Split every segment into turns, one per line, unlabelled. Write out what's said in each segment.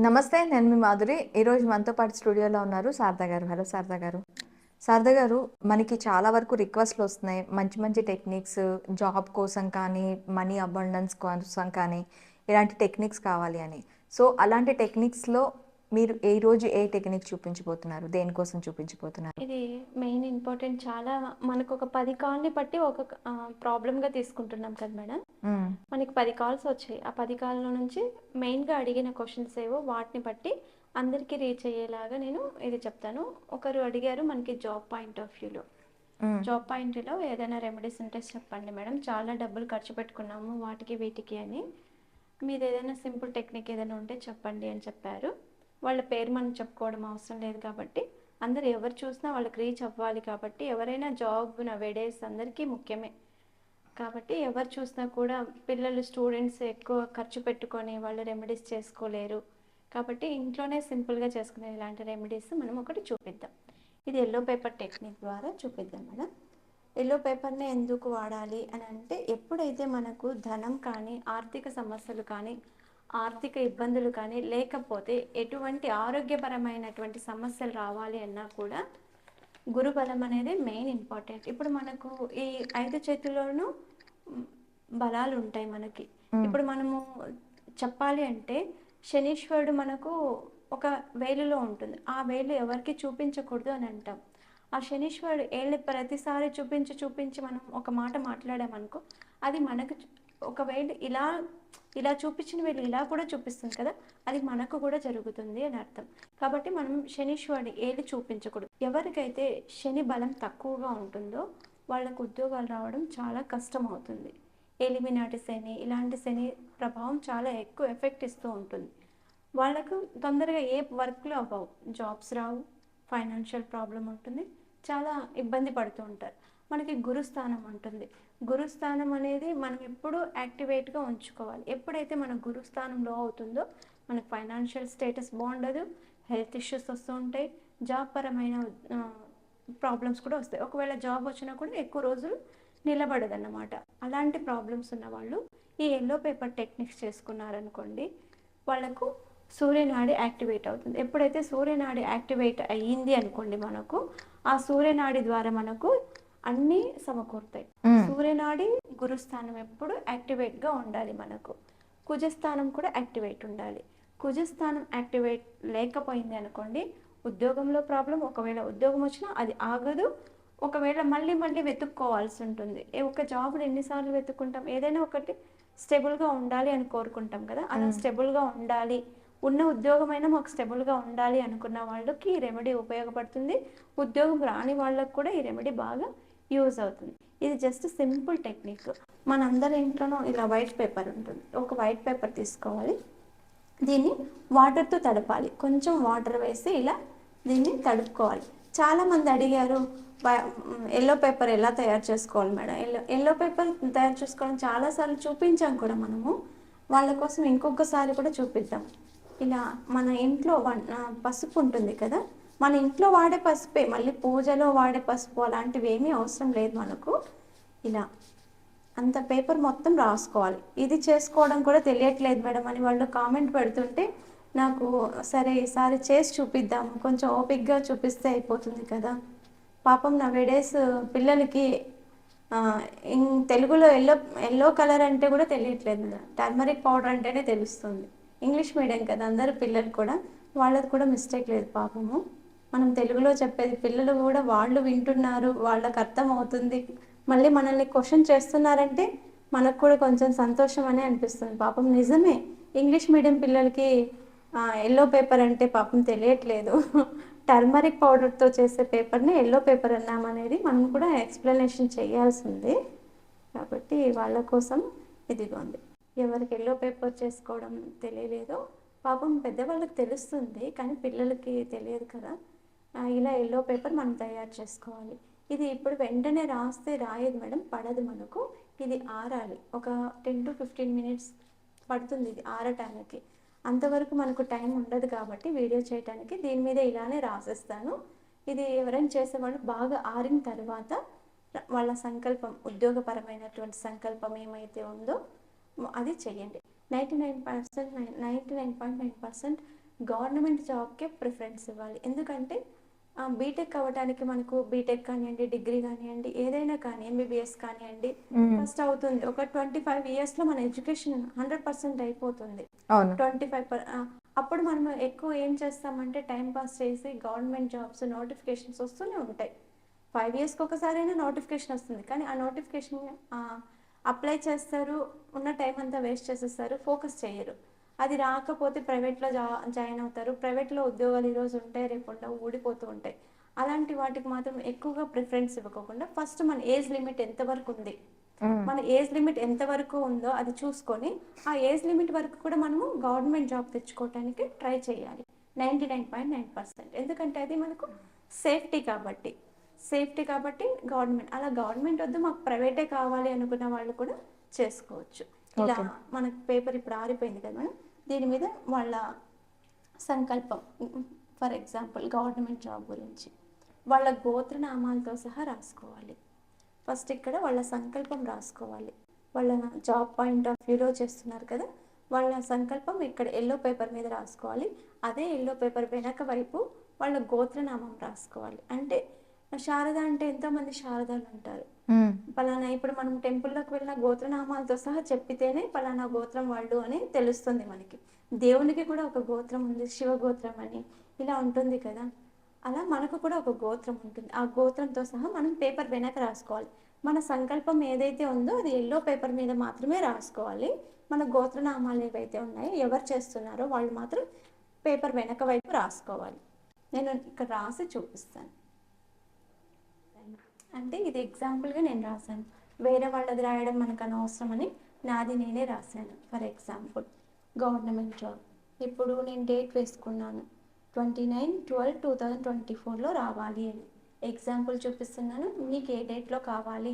నమస్తే. నేను మీ మాధురి. ఈరోజు మనతో పాటు స్టూడియోలో ఉన్నారు శారద గారు. హలో శారద గారు. శారద గారు, మనకి చాలా వరకు రిక్వెస్ట్‌లొస్తున్నాయి. మంచి మంచి టెక్నిక్స్ జాబ్ కోసం కానీ, మనీ అబండెన్స్ కోసం కానీ, ఇలాంటి టెక్నిక్స్ కావాలి అని. సో, అలాంటి టెక్నిక్స్‌లో మీరు ఈరోజు ఏ టెక్నిక్ చూపించబోతున్నారు? దేనికోసం చూపించబోతున్నారు?
ఇది మెయిన్ ఇంపార్టెంట్. చాలా మనకొక 10 కాల్‌ని బట్టి ప్రాబ్లమ్‌గా తీసుకుంటున్నాం కదా మేడం.
హ్మ్.
మనకి 10 కాల్స్ వచ్చాయి. ఆ 10 కాల్‌లో నుంచి మెయిన్‌గా అడిగిన క్వెషన్స్ ఏవో వాటిని బట్టి అందరికీ రీచ్ అయ్యేలాగా నేను ఇది చెప్తాను. ఒకరు అడిగారు మనకి జాబ్ పాయింట్ ఆఫ్ వ్యూలో.
హ్మ్.
జాబ్ పాయింట్‌లో ఏదైనా రెమెడీస్ ఉంటే చెప్పండి మేడం. చాలా డబ్బులు ఖర్చు పెట్టుకున్నాము వాటికి వీటికి అని. మీదేదైనా సింపుల్ టెక్నిక్ ఏదైనా ఉంటే చెప్పండి అని చెప్పారు. వాళ్ళ పేరు మనం చెప్పుకోవడం అవసరం లేదు కాబట్టి, అందరూ ఎవరు చూసినా వాళ్ళకి రీచ్ అవ్వాలి కాబట్టి, ఎవరైనా జాబ్ నవేడేస్ అందరికీ ముఖ్యమే. కాబట్టి ఎవరు చూసినా కూడా పిల్లలు స్టూడెంట్స్ ఎక్కువ ఖర్చు పెట్టుకొని వాళ్ళు రెమెడీస్ చేసుకోలేరు. కాబట్టి ఇంట్లోనే సింపుల్గా చేసుకునే ఇలాంటి రెమెడీస్ మనం ఒకటి చూపిద్దాం. ఇది ఎల్లో పేపర్ టెక్నిక్ ద్వారా చూపిద్దాం మేడం. ఎల్లో పేపర్ని ఎందుకు వాడాలి అని అంటే, ఎప్పుడైతే మనకు ధనం కానీ ఆర్థిక సమస్యలు కానీ ఆర్థిక ఇబ్బందులు కానీ లేకపోతే ఎటువంటి ఆరోగ్యపరమైనటువంటి సమస్యలు రావాలి అన్నా కూడా గురుబలం అనేది మెయిన్ ఇంపార్టెంట్. ఇప్పుడు మనకు ఈ 5 చేతుల్లోనూ బలాలు ఉంటాయి మనకి.
హ్మ్.
ఇప్పుడు మనము చెప్పాలి అంటే శనీశ్వరుడు మనకు ఒక వేలులో ఉంటుంది. ఆ వేలు ఎవరికి చూపించకూడదు అని అంటాం. ఆ శనీశ్వరుడు ఏళ్ళు ప్రతిసారి చూపించి మనం ఒక మాట మాట్లాడామనుకో, అది మనకు ఒకవేళ ఇలా చూపించిన వేలు ఇలా కూడా చూపిస్తుంది కదా, అది మనకు కూడా జరుగుతుంది అని అర్థం. కాబట్టి మనం శనీశ్వరుడి ఏళ్ళు చూపించకూడదు. ఎవరికైతే శని బలం తక్కువగా ఉంటుందో వాళ్ళకు ఉద్యోగాలు రావడం చాలా కష్టం అవుతుంది. ఎలిమినాటి శని ఇలాంటి శని ప్రభావం చాలా ఎక్కువ ఎఫెక్ట్ ఇస్తూ ఉంటుంది. వాళ్ళకు తొందరగా ఏ వర్క్లు అవ్వవు, జాబ్స్ రావు, ఫైనాన్షియల్ ప్రాబ్లం ఉంటుంది, చాలా ఇబ్బంది పడుతూ ఉంటారు. మనకి గురుస్థానం ఉంటుంది. గురుస్థానం అనేది మనం ఎప్పుడూ యాక్టివేట్గా ఉంచుకోవాలి. ఎప్పుడైతే మన గురుస్థానం లో అవుతుందో మనకు ఫైనాన్షియల్ స్టేటస్ బాగుండదు, హెల్త్ ఇష్యూస్ వస్తూ ఉంటాయి, జాబ్ పరమైన ప్రాబ్లమ్స్ కూడా వస్తాయి. ఒకవేళ జాబ్ వచ్చినా కూడా ఎక్కువ రోజులు నిలబడదన్నమాట. అలాంటి ప్రాబ్లమ్స్ ఉన్న వాళ్ళు ఈ ఎల్లో పేపర్ టెక్నిక్స్ చేసుకున్నారనుకోండి, వాళ్ళకు సూర్యనాడి యాక్టివేట్ అవుతుంది. ఎప్పుడైతే సూర్యనాడి యాక్టివేట్ అయ్యింది అనుకోండి, మనకు ఆ సూర్యనాడి ద్వారా మనకు అన్నీ సమకూరుతాయి.
హ్మ్.
సూర్యనాడి గురుస్థానం ఎప్పుడు యాక్టివేట్గా ఉండాలి. మనకు కుజస్థానం కూడా యాక్టివేట్ ఉండాలి. కుజస్థానం యాక్టివేట్ లేకపోయింది అనుకోండి, ఉద్యోగంలో ప్రాబ్లం. ఒకవేళ ఉద్యోగం వచ్చినా అది ఆగదు. ఒకవేళ మళ్ళీ మళ్ళీ వెతుక్కోవాల్సి ఉంటుంది. ఒక జాబ్ని ఎన్నిసార్లు వెతుక్కుంటాం? ఏదైనా ఒకటి స్టెబుల్గా ఉండాలి అని కోరుకుంటాం కదా, అలా స్టెబుల్గా ఉండాలి, ఉన్న ఉద్యోగమైనా మాకు స్టెబుల్గా ఉండాలి అనుకున్న వాళ్ళకి ఈ రెమెడీ ఉపయోగపడుతుంది. ఉద్యోగం రాని వాళ్ళకి కూడా ఈ రెమెడీ బాగా యూజ్ అవుతుంది. ఇది జస్ట్ సింపుల్ టెక్నిక్. మనందరి ఇంట్లోనూ ఇలా వైట్ పేపర్ ఉంటుంది. ఒక వైట్ పేపర్ తీసుకోవాలి, దీన్ని వాటర్తో తడపాలి. కొంచెం వాటర్ వేసి ఇలా దీన్ని తడుపుకోవాలి. చాలామంది అడిగారు, ఎల్లో పేపర్ ఎలా తయారు చేసుకోవాలి మేడం? ఎల్లో పేపర్ తయారు చేసుకోవడం చాలాసార్లు చూపించాం కూడా మనము. వాళ్ళ కోసం ఇంకొకసారి కూడా చూపిద్దాం. ఇలా మన ఇంట్లో పసుపు ఉంటుంది కదా, మన ఇంట్లో వాడే పసుపే, మళ్ళీ పూజలో వాడే పసుపు అలాంటివి ఏమీ అవసరం లేదు మనకు. ఇలా అంత పేపర్ మొత్తం రాసుకోవాలి. ఇది చేసుకోవడం కూడా తెలియట్లేదు మేడం అని వాళ్ళు కామెంట్ పెడుతుంటే, నాకు సరే ఈసారి చేసి చూపిద్దాము, కొంచెం ఓపిక్గా చూపిస్తే అయిపోతుంది కదా. పాపం నవేడేస్ పిల్లలకి తెలుగులో ఎల్లో ఎల్లో కలర్ అంటే కూడా తెలియట్లేదు మేడం. టర్మరిక్ పౌడర్ అంటేనే తెలుస్తుంది. ఇంగ్లీష్ మీడియం కదా అందరు పిల్లలు కూడా, వాళ్ళది కూడా మిస్టేక్ లేదు పాపము. మనం తెలుగులో చెప్పేది పిల్లలు కూడా వాళ్ళు వింటున్నారు, వాళ్ళకి అర్థం అవుతుంది, మళ్ళీ మనల్ని క్వశ్చన్ చేస్తున్నారంటే మనకు కూడా కొంచెం సంతోషం అని అనిపిస్తుంది. పాపం నిజమే, ఇంగ్లీష్ మీడియం పిల్లలకి ఎల్లో పేపర్ అంటే పాపం తెలియట్లేదు. టర్మరిక్ పౌడర్తో చేసే పేపర్ని ఎల్లో పేపర్ అన్నామనేది మనం కూడా ఎక్స్ప్లెనేషన్ చేయాల్సింది. కాబట్టి వాళ్ళ కోసం ఇదిగోండి. ఎవరికి ఎల్లో పేపర్ చేసుకోవడం తెలియలేదో పాపం పెద్దవాళ్ళకి తెలుస్తుంది, కానీ పిల్లలకి తెలియదు కదా. ఇలా ఎల్లో పేపర్ మనం తయారు చేసుకోవాలి. ఇది ఇప్పుడు వెంటనే రాస్తే రాయదు మేడం, పడదు మనకు. ఇది ఆరాలి. ఒక 10 to 15 మినిట్స్ పడుతుంది ఇది ఆరటానికి. అంతవరకు మనకు టైం ఉండదు కాబట్టి వీడియో చేయడానికి దీని మీద ఇలానే రాసేస్తాను. ఇది ఎవరైనా చేసేవాళ్ళు బాగా ఆరిన తర్వాత వాళ్ళ సంకల్పం, ఉద్యోగపరమైనటువంటి సంకల్పం ఏమైతే ఉందో అది చెయ్యండి. 99.9% గవర్నమెంట్ జాబ్కే ప్రిఫరెన్స్ ఇవ్వాలి. ఎందుకంటే బీటెక్ అవ్వడానికి మనకు బీటెక్ కానివ్వండి, డిగ్రీ కానివ్వండి, ఏదైనా కానీ ఎంబీబీఎస్ కానివ్వండి,
మ్మ్.
ఫస్ట్ అవుతుంది ఒక 25 ఇయర్స్లో మన ఎడ్యుకేషన్ 100% అయిపోతుంది.
అవును.
25 అప్పుడు మనం ఎక్కువ ఏం చేస్తామంటే టైం పాస్ చేసి గవర్నమెంట్ జాబ్స్ నోటిఫికేషన్స్ వస్తూనే ఉంటాయి. 5 ఇయర్స్కి ఒకసారైనా నోటిఫికేషన్ వస్తుంది, కానీ ఆ నోటిఫికేషన్ అప్లై చేస్తారు, ఉన్న టైం అంతా వేస్ట్ చేసేస్తారు, ఫోకస్ చేయరు. అది రాకపోతే ప్రైవేట్లో జాయిన్ అవుతారు. ప్రైవేట్లో ఉద్యోగాలు ఈరోజు ఉంటాయి, రేపు ఉండవు, ఊడిపోతూ ఉంటాయి. అలాంటి వాటికి మాత్రం ఎక్కువగా ప్రిఫరెన్స్ ఇవ్వకుండా ఫస్ట్ మన ఏజ్ లిమిట్ ఎంతవరకు ఉంది,
మ్మ్.
మన ఏజ్ లిమిట్ ఎంతవరకు ఉందో అది చూసుకొని ఆ ఏజ్ లిమిట్ వరకు కూడా మనము గవర్నమెంట్ జాబ్ తెచ్చుకోవడానికి ట్రై చేయాలి 99.9%. ఎందుకంటే అది మనకు సేఫ్టీ కాబట్టి. గవర్నమెంట్ అలా గవర్నమెంట్ వద్దు మాకు ప్రైవేటే కావాలి అనుకున్న వాళ్ళు కూడా చేసుకోవచ్చు. ఇలా
ఓకే.
మనకు పేపర్ ఇప్పుడు ఆరిపోయింది కదా మేడం, దీని మీద వాళ్ళ సంకల్పం, ఫర్ ఎగ్జాంపుల్ గవర్నమెంట్ జాబ్ గురించి వాళ్ళ గోత్రనామాలతో సహా రాసుకోవాలి. ఫస్ట్ ఇక్కడ వాళ్ళ సంకల్పం రాసుకోవాలి. వాళ్ళ జాబ్ పాయింట్ ఆఫ్ వ్యూలో చేస్తున్నారు కదా, వాళ్ళ సంకల్పం ఇక్కడ ఎల్లో పేపర్ మీద రాసుకోవాలి. అదే ఎల్లో పేపర్ వెనక వైపు వాళ్ళ గోత్రనామం రాసుకోవాలి. అంటే శారద అంటే ఎంతోమంది శారదాలు ఉంటారు.
మ్మ్.
పలానా ఇప్పుడు మనం టెంపుల్లోకి వెళ్ళిన గోత్రనామాలతో సహా చెప్పితేనే పలానా గోత్రం వాళ్ళు అని తెలుస్తుంది మనకి. దేవునికి కూడా ఒక గోత్రం ఉంది, శివ గోత్రం అని ఇలా ఉంటుంది కదా, అలా మనకు కూడా ఒక గోత్రం ఉంటుంది. ఆ గోత్రంతో సహా మనం పేపర్ వెనక రాసుకోవాలి. మన సంకల్పం ఏదైతే ఉందో అది ఎల్లో పేపర్ మీద మాత్రమే రాసుకోవాలి. మన గోత్రనామాలు ఏవైతే ఉన్నాయో ఎవరు చేస్తున్నారో వాళ్ళు మాత్రం పేపర్ వెనక వైపు రాసుకోవాలి. నేను ఇక్కడ రాసి చూపిస్తాను. అంటే ఇది ఎగ్జాంపుల్గా నేను రాశాను, వేరే వాళ్ళది రాయడం మనకు అనవసరం అని నాది నేనే రాశాను. ఫర్ ఎగ్జాంపుల్ గవర్నమెంట్ జాబ్, ఇప్పుడు నేను డేట్ వేసుకున్నాను 29/12/2024లో రావాలి అని. ఎగ్జాంపుల్ చూపిస్తున్నాను, మీకు ఏ డేట్లో కావాలి,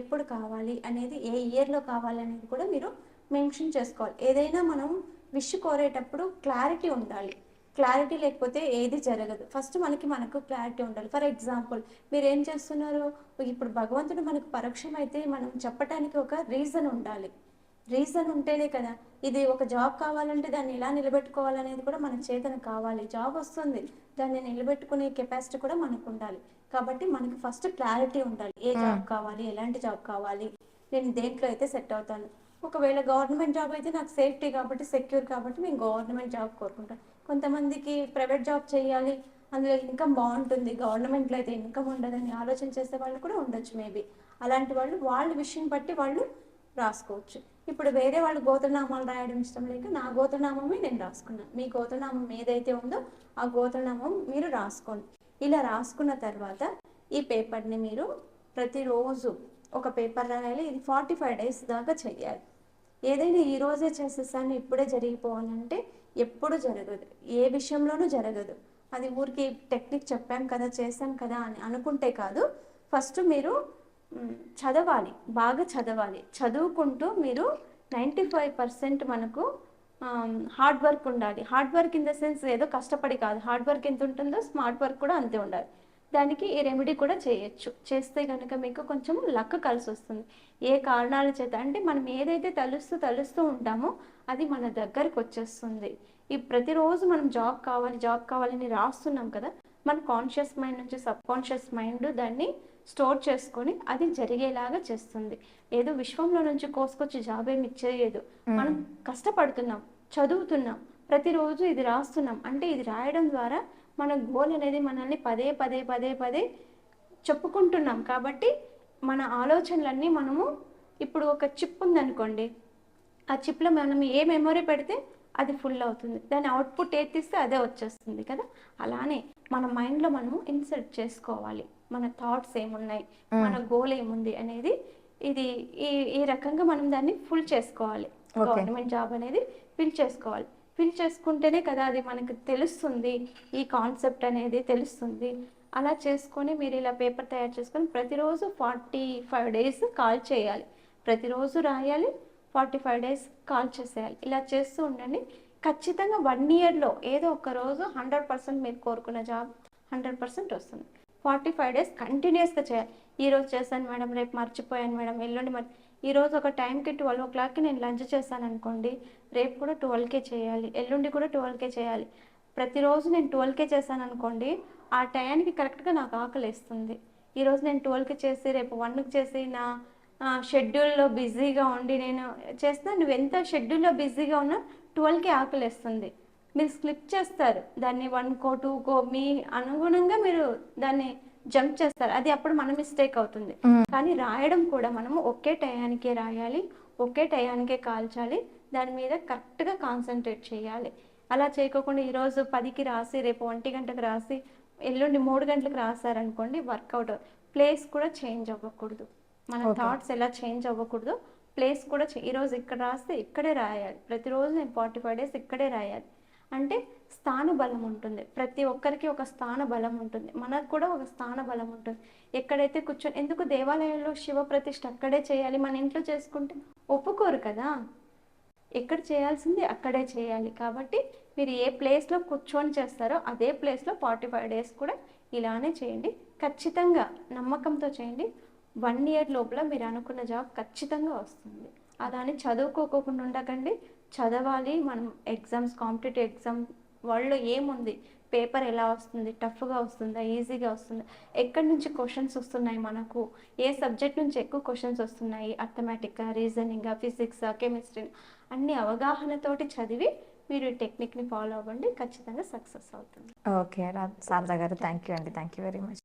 ఎప్పుడు కావాలి అనేది, ఏ ఇయర్లో కావాలి అనేది కూడా మీరు మెన్షన్ చేసుకోవాలి. ఏదైనా మనం విష్ కోరేటప్పుడు క్లారిటీ ఉండాలి. క్లారిటీ లేకపోతే ఏది జరగదు. ఫస్ట్ మనకు క్లారిటీ ఉండాలి. ఫర్ ఎగ్జాంపుల్ మీరు ఏం చేస్తున్నారు, ఇప్పుడు భగవంతుడు మనకు పరోక్షం అయితే మనం చెప్పడానికి ఒక రీజన్ ఉండాలి. రీజన్ ఉంటేనే కదా, ఇది ఒక జాబ్ కావాలంటే దాన్ని ఎలా నిలబెట్టుకోవాలనేది కూడా మన చేతన కావాలి. జాబ్ వస్తుంది, దాన్ని నిలబెట్టుకునే కెపాసిటీ కూడా మనకు ఉండాలి. కాబట్టి మనకు ఫస్ట్ క్లారిటీ ఉండాలి. ఏ జాబ్ కావాలి, ఎలాంటి జాబ్ కావాలి, నేను దేంట్లో అయితే సెట్ అవుతాను. ఒకవేళ గవర్నమెంట్ జాబ్ అయితే నాకు సేఫ్టీ కాబట్టి, సెక్యూర్ కాబట్టి నేను గవర్నమెంట్ జాబ్ కోరుకుంటాను. కొంతమందికి ప్రైవేట్ జాబ్ చేయాలి, అందులో ఇన్కమ్ బాగుంటుంది, గవర్నమెంట్లో అయితే ఇన్కమ్ ఉండదని ఆలోచన చేసే వాళ్ళు కూడా ఉండొచ్చు మేబీ. అలాంటి వాళ్ళు వాళ్ళ విషయం బట్టి వాళ్ళు రాసుకోవచ్చు. ఇప్పుడు వేరే వాళ్ళు గోత్రనామాలు రాయడం ఇష్టం లేక నా గోత్రనామమే నేను రాసుకున్నాను. మీ గోత్రనామం ఏదైతే ఉందో ఆ గోత్రనామం మీరు రాసుకోండి. ఇలా రాసుకున్న తర్వాత ఈ పేపర్ని మీరు ప్రతిరోజు ఒక పేపర్ రాయాలి. ఇది 45 డేస్ దాకా చెయ్యాలి. ఏదైనా ఈ రోజే చేసేసాను ఇప్పుడే జరిగిపోవాలంటే ఎప్పుడు జరగదు, ఏ విషయంలోనూ జరగదు. అది ఊరికి టెక్నిక్ చెప్పాం కదా, చేసాం కదా అని అనుకుంటే కాదు. ఫస్ట్ మీరు చదవాలి, బాగా చదవాలి. చదువుకుంటూ మీరు 95% మనకు హార్డ్ వర్క్ ఉండాలి. Hard work in the sense ఏదో కష్టపడి కాదు, హార్డ్ వర్క్ ఎంత ఉంటుందో స్మార్ట్ వర్క్ కూడా అంతే ఉండాలి. దానికి ఈ రెమెడీ కూడా చేయొచ్చు. చేస్తే కనుక మీకు కొంచెం లక్ కలిసి వస్తుంది. ఏ కారణాల చేత అంటే మనం ఏదైతే తలుస్తూ ఉంటామో అది మన దగ్గరకు వచ్చేస్తుంది. ఈ ప్రతిరోజు మనం జాబ్ కావాలని రాస్తున్నాం కదా, మన కాన్షియస్ మైండ్ నుంచి సబ్ కాన్షియస్ మైండ్ దాన్ని స్టోర్ చేసుకొని అది జరిగేలాగా చేస్తుంది. ఏదో విశ్వంలో నుంచి కోసుకొచ్చి జాబ్ ఏమి ఇచ్చేయదు. మనం కష్టపడుతున్నాం, చదువుతున్నాం, ప్రతిరోజు ఇది రాస్తున్నాం అంటే ఇది రాయడం ద్వారా మన గోల్ అనేది మనల్ని పదే పదే చెప్పుకుంటున్నాం. కాబట్టి మన ఆలోచనలన్నీ మనము, ఇప్పుడు ఒక చిప్ ఉందనుకోండి, ఆ చిప్లో మనం ఏ మెమొరీ పెడితే అది ఫుల్ అవుతుంది, దాని అవుట్పుట్ ఏది తీస్తే అదే వచ్చేస్తుంది కదా. అలానే మన మైండ్లో మనము ఇన్సర్ట్ చేసుకోవాలి, మన థాట్స్ ఏమున్నాయి, మన గోల్ ఏముంది అనేది. ఇది ఈ రకంగా మనం దాన్ని ఫుల్ చేసుకోవాలి. గవర్నమెంట్ జాబ్ అనేది ఫిల్ చేసుకోవాలి. ఫిల్ చేసుకుంటేనే కదా అది మనకు తెలుస్తుంది, ఈ కాన్సెప్ట్ అనేది తెలుస్తుంది. అలా చేసుకొని మీరు ఇలా పేపర్ తయారు చేసుకొని ప్రతిరోజు 45 డేస్ కాల్ చేయాలి. ప్రతిరోజు రాయాలి, 45 డేస్ కాల్ చేసేయాలి. ఇలా చేస్తూ ఉండండి. ఖచ్చితంగా 1 ఇయర్లో ఏదో ఒక రోజు 100% మీరు కోరుకున్న జాబ్ 100% వస్తుంది. 45 డేస్ కంటిన్యూస్గా చేయాలి. ఈరోజు చేశాను మేడం, రేపు మర్చిపోయాను మేడం, ఎల్లుండి ఈరోజు ఒక టైంకి 12 o'clockకి నేను లంచ్ చేశాను అనుకోండి, రేపు కూడా 12కే చేయాలి, ఎల్లుండి కూడా 12కే చేయాలి. ప్రతిరోజు నేను 12కే చేశాను అనుకోండి, ఆ టయానికి కరెక్ట్గా నాకు ఆకలి వేస్తుంది. ఈరోజు నేను 12కి చేసి రేపు 1కి చేసి నా షెడ్యూల్లో బిజీగా ఉండి నేను చేస్తున్నా, నువ్వు ఎంత షెడ్యూల్లో బిజీగా ఉన్నా 12కి ఆకలి వేస్తుంది. మీరు స్కిప్ చేస్తారు దాన్ని, 1కో 2కో మీ అనుగుణంగా మీరు దాన్ని జంప్ చేస్తారు. అది అప్పుడు మన మిస్టేక్ అవుతుంది. కానీ రాయడం కూడా మనము ఒకే టయానికే రాయాలి, ఒకే టయానికే కాల్చాలి, దాని మీద కరెక్ట్గా కాన్సన్ట్రేట్ చేయాలి. అలా చేయకోకుండా ఈరోజు 10కి రాసి రేపు 1 గంటకు రాసి ఎల్లుండి 3 గంటలకు రాశారనుకోండి, వర్కౌట్. ప్లేస్ కూడా చేంజ్ అవ్వకూడదు. మన
ఓకే.
థాట్స్ ఎలా చేంజ్ అవ్వకూడదు, ప్లేస్ కూడా ఈరోజు ఇక్కడ రాస్తే ఇక్కడే రాయాలి, ప్రతిరోజు నేను 45 డేస్ ఇక్కడే రాయాలి అంటే స్థాన బలం ఉంటుంది. ప్రతి ఒక్కరికి ఒక స్థాన బలం ఉంటుంది, మనకు కూడా ఒక స్థాన బలం ఉంటుంది. ఎక్కడైతే కూర్చొని, ఎందుకు దేవాలయంలో శివ ప్రతిష్ఠ అక్కడే చేయాలి, మన ఇంట్లో చేసుకుంటే ఒప్పుకోరు కదా. ఎక్కడ చేయాల్సింది అక్కడే చేయాలి. కాబట్టి మీరు ఏ ప్లేస్లో కూర్చొని చేస్తారో అదే ప్లేస్లో 45 డేస్ కూడా ఇలానే చేయండి. ఖచ్చితంగా నమ్మకంతో చేయండి. 1 ఇయర్ లోపల మీరు అనుకున్న జాబ్ ఖచ్చితంగా వస్తుంది. అదాన్ని చదువుకోకుండా ఉండకండి, చదవాలి. మనం ఎగ్జామ్స్, కాంపిటేటివ్ ఎగ్జామ్ వరల్డ్లో ఏముంది, పేపర్ ఎలా వస్తుంది, టఫ్గా వస్తుందా, ఈజీగా వస్తుందా, ఎక్కడి నుంచి క్వశ్చన్స్ వస్తున్నాయి, మనకు ఏ సబ్జెక్ట్ నుంచి ఎక్కువ క్వశ్చన్స్ వస్తున్నాయి, అర్థమెటిక్గా, రీజనింగ్గా, ఫిజిక్సా, కెమిస్ట్రీ, అన్ని అవగాహనతోటి చదివి మీరు ఈ టెక్నిక్ని ఫాలో అవ్వండి, ఖచ్చితంగా సక్సెస్ అవుతుంది.
ఓకే శారదా గారు, థ్యాంక్ యూ అండి, థ్యాంక్ యూ వెరీ మచ్.